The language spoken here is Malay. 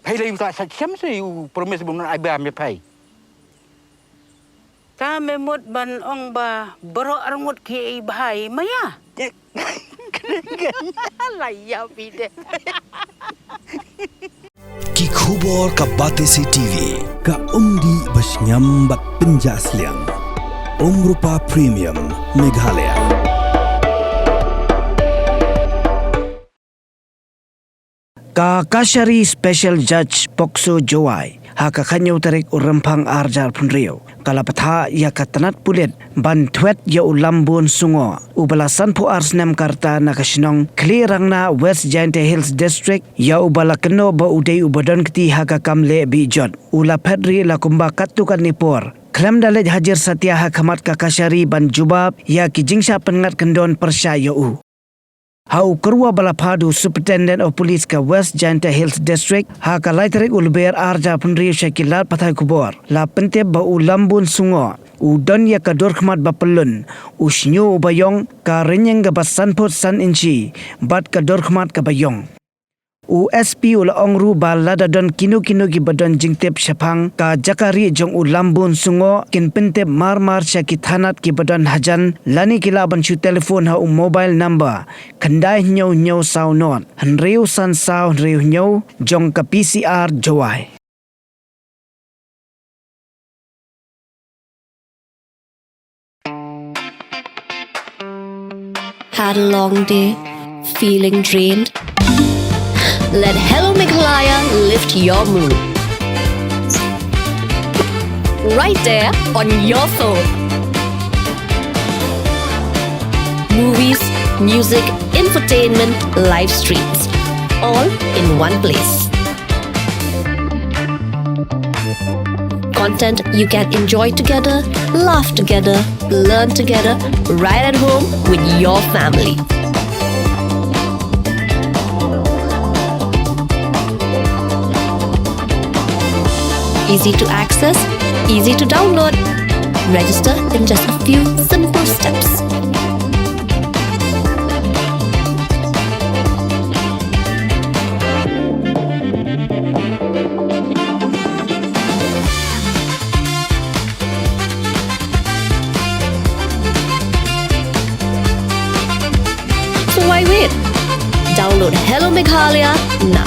Phê lên ta sạch chấm gì promise bông ai bè mẹ phê. Ta me mot ban ong ba baro arngot ki bahai maya. Laya pide. Ki khubor ka Batesi TV ka umdi bas nyambat penjaslian. Rupa Premium Meghalaya. Kashari Special Judge Pokso Jowai haka kanyo tarik urampang arjar punrio kalapatha ya katanat Pulit ban Thwet ya ulambun sungo ubalasan po arsnem karta nakashinong klirangna West Giant Hills District ya ubala Kynnoh ba udai ubadon kiti haka kamle Be-Ijot ula pedri la kumba katukan nipor klem dalet hajar satya hakamat Kashari ban jubab ya kijingsha pengat kendon persya yau. Hau kerwa balapadu Superintendent of Police ka West Giant Hills District haka laiterik ulber arja punri syakilat pathai kubor la penteb ba ulambun sungo udon ya ka dorkhmat bapelun usnyo bayong ka renyeng ga basanpot san inchi bat ka dorkhmat ka bayong USP ula ongru ba ladadon Kynnoh ki badon jingtep syapang ka jakari jong ulambun sungo kin pentep mar syakit hanat ki badon hajan lani kila ban shu telefon ha mobile number kandai nyau saw not hanreu san saw hanreu nyau jong ka PCR jawai. Had a long day, feeling drained? Let Hello Meghalaya lift your mood. Right there on your phone. Movies, music, infotainment, live streams, all in one place. Content you can enjoy together, laugh together, learn together, right at home with your family. Easy to access, easy to download. Register in just a few simple steps. So why wait? Download Hello Meghalaya now.